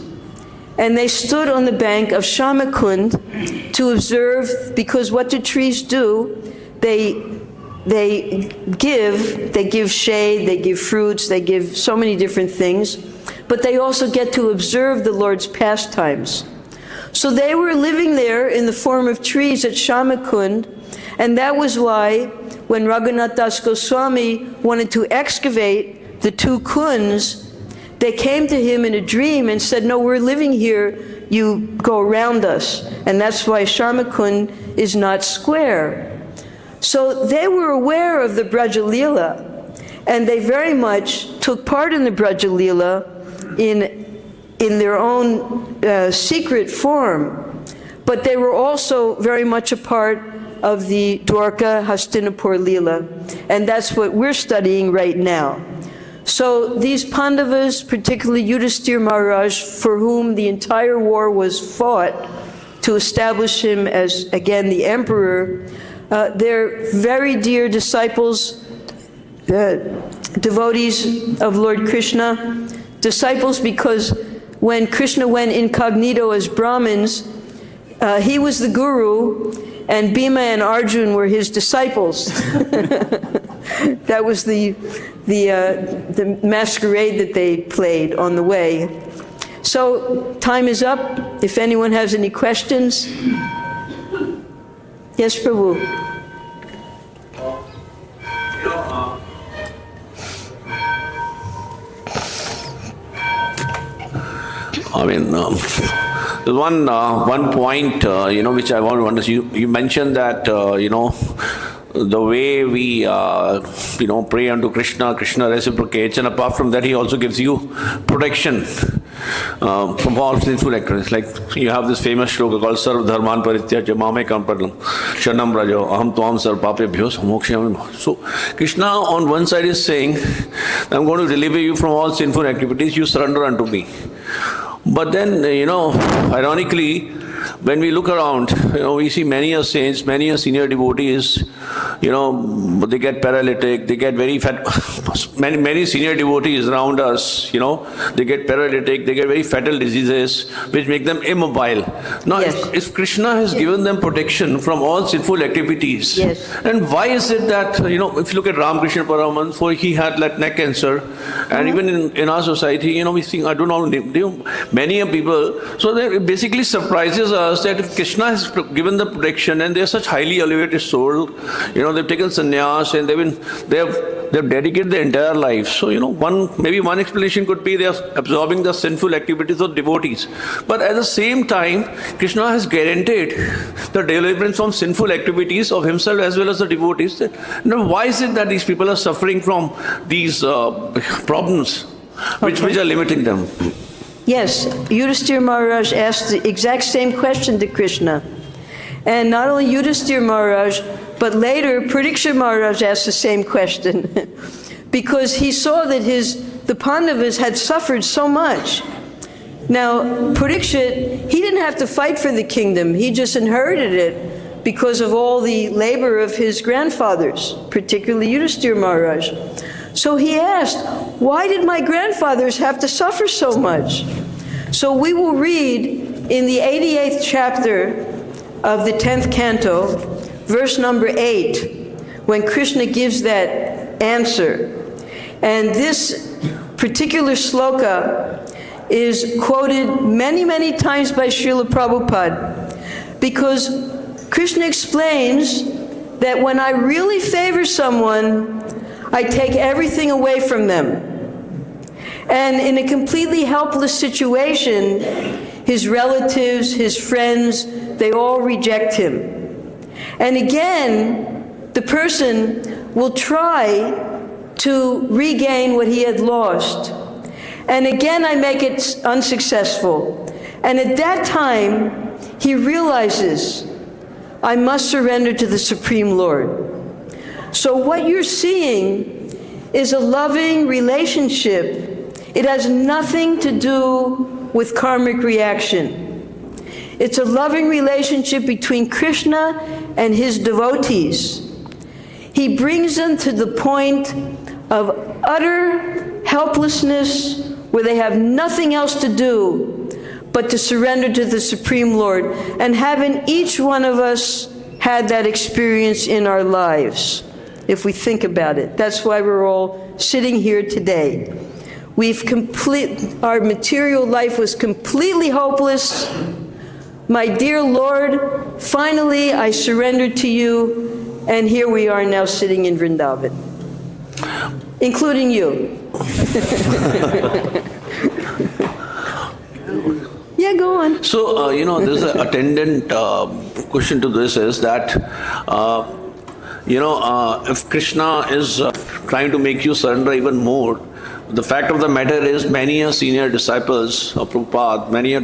And they stood on the bank of Shamakund to observe, because what do trees do? They give shade, they give fruits, they give so many different things, but they also get to observe the Lord's pastimes. So they were living there in the form of trees at Shamakund, and that was why when Raghunath Das Goswami wanted to excavate the two kunds, they came to him in a dream and said, no, we're living here, you go around us. And that's why Shamakund is not square. So they were aware of the Brajalila, and they very much took part in the Brajalila in their own secret form. But they were also very much a part of the Dwarka Hastinapur Leela. And that's what we're studying right now. So these Pandavas, particularly Yudhisthira Maharaj, for whom the entire war was fought to establish him as, again, the emperor, they're very dear disciples, devotees of Lord Krishna, disciples because when Krishna went incognito as Brahmins, he was the guru, and Bhima and Arjun were his disciples. That was the masquerade that they played on the way. So time is up. If anyone has any questions. Yes, Prabhu. There's one point, which I want to understand. You mentioned that, the way we, pray unto Krishna, Krishna reciprocates, and apart from that, he also gives you protection from all sinful actions. Like you have this famous shloka called Sarva-dharman parityaja mamekam padam shanam rajo aham tvam sarva-papebhyo samokshayami. So Krishna on one side is saying, I'm going to deliver you from all sinful activities, you surrender unto me. But then, ironically, when we look around, we see many saints, many senior devotees, they get paralytic, they get very fat. Many senior devotees around us, they get paralytic, they get very fatal diseases, which make them immobile. Now, yes. if Krishna has given them protection from all sinful activities, yes. and why is it that, if you look at Ramakrishna Paramahansa, he had neck cancer, and even in our society, we think, I don't know, many people, so that it basically surprises us that if Krishna has given the protection and they're such highly elevated soul, they've taken sannyas and they've they've dedicated their entire life. So, maybe one explanation could be they are absorbing the sinful activities of devotees. But at the same time, Krishna has guaranteed the deliverance from sinful activities of himself as well as the devotees. Now, why is it that these people are suffering from these problems which are limiting them? Yes, Yudhisthira Maharaj asked the exact same question to Krishna. And not only Yudhisthira Maharaj, but later Parikshit Maharaj asked the same question. Because he saw that the Pandavas had suffered so much. Now, Parikshit, he didn't have to fight for the kingdom. He just inherited it because of all the labor of his grandfathers, particularly Yudhisthira Maharaj. So he asked, why did my grandfathers have to suffer so much? So we will read in the 88th chapter of the 10th canto, verse number 8, when Krishna gives that answer. And this particular sloka is quoted many, many times by Srila Prabhupada, because Krishna explains that when I really favor someone, I take everything away from them. And in a completely helpless situation, his relatives, his friends, they all reject him. And again, the person will try to regain what he had lost. And again, I make it unsuccessful. And at that time, he realizes, I must surrender to the Supreme Lord. So what you're seeing is a loving relationship. It has nothing to do with karmic reaction. It's a loving relationship between Krishna and his devotees. He brings them to the point of utter helplessness where they have nothing else to do but to surrender to the Supreme Lord. And haven't each one of us had that experience in our lives? If we think about it. That's why we're all sitting here today. Our material life was completely hopeless. My dear Lord, finally I surrendered to you, and here we are now sitting in Vrindavan, including you. Yeah, go on. So, there's an attendant question to this is that, if Krishna is trying to make you surrender even more, the fact of the matter is many senior disciples of Prabhupada, many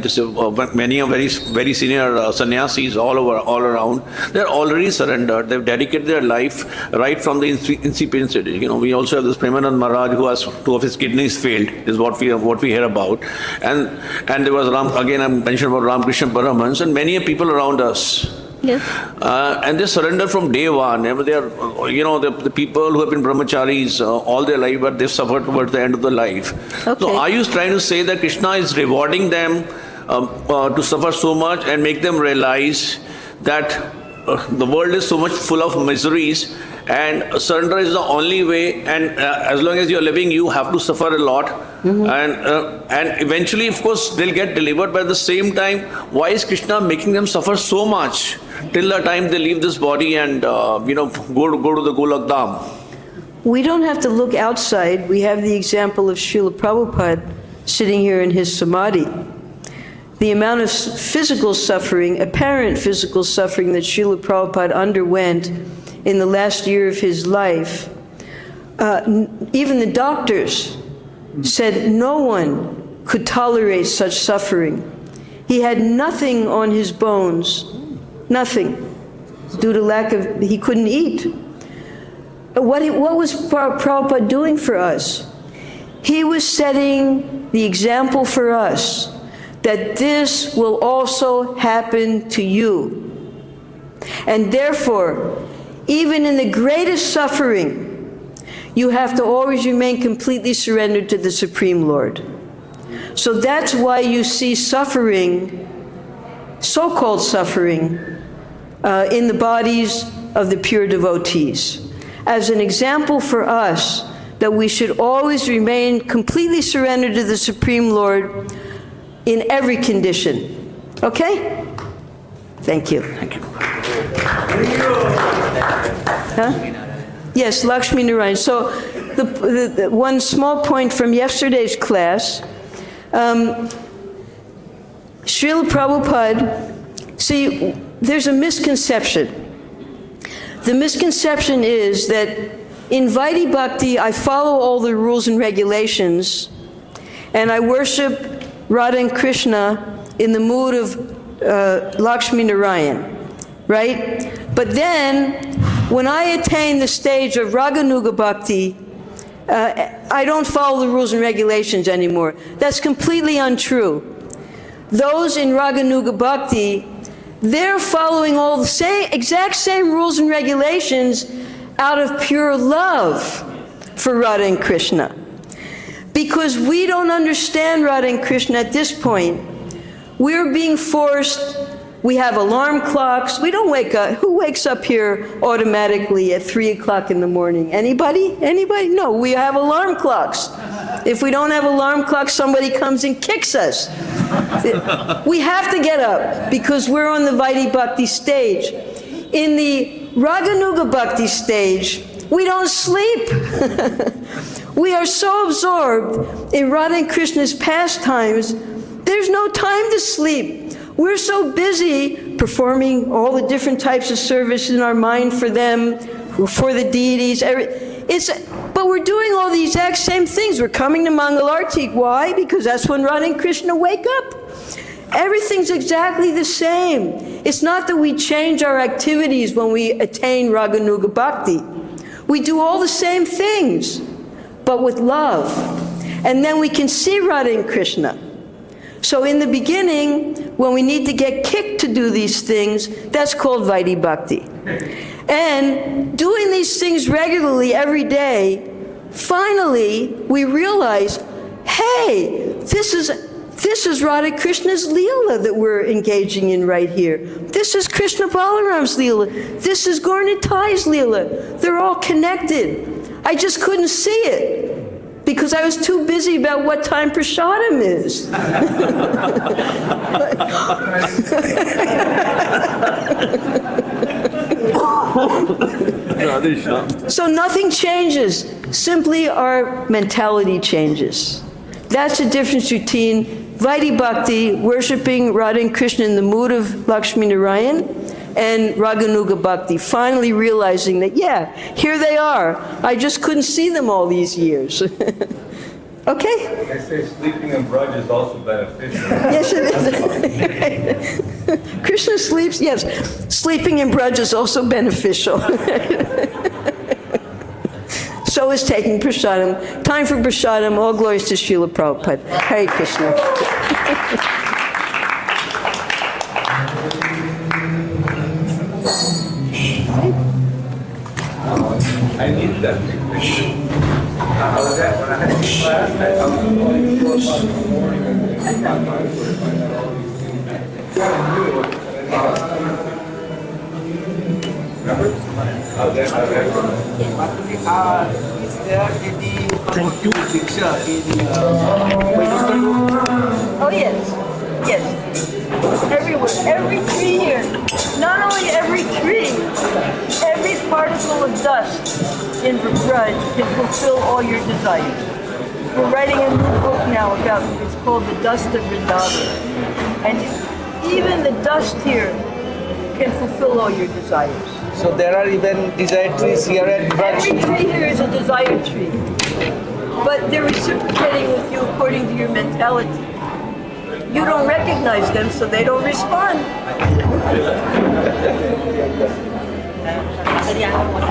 very, very senior sannyasis all around, they're already surrendered. They've dedicated their life right from the incipiency. We also have this Premanand Maharaj who has 2 of his kidneys failed, is what we hear about. And there was I mentioned about Ramakrishna Paramahansa and many people around us. Yes. And they surrender from day one. They are, the people who have been brahmacharis all their life, but they've suffered towards the end of their life. Okay. So are you trying to say that Krishna is rewarding them to suffer so much and make them realize that the world is so much full of miseries and surrender is the only way, and as long as you're living, you have to suffer a lot. Mm-hmm. And eventually, of course, they'll get delivered, but at the same time, why is Krishna making them suffer so much till the time they leave this body and go to the Golak Dham? We don't have to look outside. We have the example of Srila Prabhupada sitting here in his samadhi. The amount of physical suffering, apparent physical suffering that Srila Prabhupada underwent in the last year of his life, even the doctors said no one could tolerate such suffering. He had nothing on his bones, nothing, due to he couldn't eat. What was Prabhupada doing for us? He was setting the example for us that this will also happen to you. And therefore, even in the greatest suffering, you have to always remain completely surrendered to the Supreme Lord. So that's why you see suffering, so-called suffering, in the bodies of the pure devotees, as an example for us that we should always remain completely surrendered to the Supreme Lord in every condition. Okay? Thank you. Thank you. Huh? Yes, Lakshmi Narayan. So the one small point from yesterday's class. Srila Prabhupada, see, there's a misconception. The misconception is that in Vaidhi Bhakti, I follow all the rules and regulations, and I worship Radha and Krishna in the mood of Lakshmi Narayan, right? But then, when I attain the stage of Raganuga Bhakti, I don't follow the rules and regulations anymore. That's completely untrue. Those in Raganuga Bhakti, they're following all the exact same rules and regulations out of pure love for Radha and Krishna. Because we don't understand Radha and Krishna at this point, we're being forced. We have alarm clocks. We don't wake up. Who wakes up here automatically at 3 o'clock in the morning? Anybody? Anybody? No, we have alarm clocks. If we don't have alarm clocks, somebody comes and kicks us. We have to get up because we're on the Vaidhi Bhakti stage. In the Raganuga Bhakti stage, we don't sleep. We are so absorbed in Radha and Krishna's pastimes, there's no time to sleep. We're so busy performing all the different types of service in our mind for them, for the deities. But we're doing all the exact same things. We're coming to Mangalarti. Why? Because that's when Radha and Krishna wake up. Everything's exactly the same. It's not that we change our activities when we attain Raganuga Bhakti. We do all the same things, but with love. And then we can see Radha and Krishna. So in the beginning, when we need to get kicked to do these things, that's called Vaidhi Bhakti. And doing these things regularly every day, finally we realize, hey, this is Radha Krishna's Leela that we're engaging in right here. This is Krishna Balaram's Leela. This is Gaura Nitai's Leela. They're all connected. I just couldn't see it because I was too busy about what time prasadam is. So nothing changes, simply our mentality changes. That's the difference between Vaidhi Bhakti, worshipping Radha and Krishna in the mood of Lakshmi Narayan, and Raganuga Bhakti, finally realizing that, yeah, here they are. I just couldn't see them all these years. Okay? They say sleeping in braj is also beneficial. Yes, it is. Krishna sleeps, yes. Sleeping in braj is also beneficial. So is taking prasadam. Time for prasadam. All glories to Srila Prabhupada. Hare Krishna. I need that big picture. I was at when I had class, I was only 4 o'clock in the morning and my mind was to find out all these things. Remember? Thank you. Oh, yes. Yes. Everywhere. Every tree here. Not only every tree, every particle of dust in Vraj can fulfill all your desires. We're writing a new book now about, it's called The Dust of Vrindavan. And even the dust here can fulfill all your desires. So there are even desire trees here at Braj. Every tree here is a desire tree. But they're reciprocating with you according to your mentality. You don't recognize them, so they don't respond. Mataji, I have one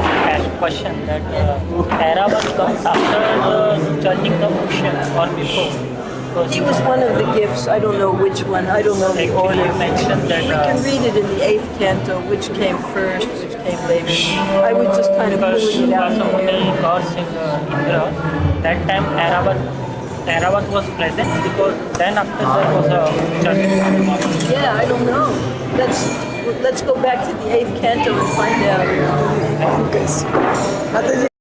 question that Airavat comes after chanting the ocean or before? He was one of the gifts. I don't know which one. I don't know the order. You mentioned that We can read it in the 8th canto, which came first, which came later. I was just kind of pulling it out. Somebody gods in Indra, that time Airavat was present because then after there was a chanting. Yeah, I don't know. Let's go back to the 8th canto and find out.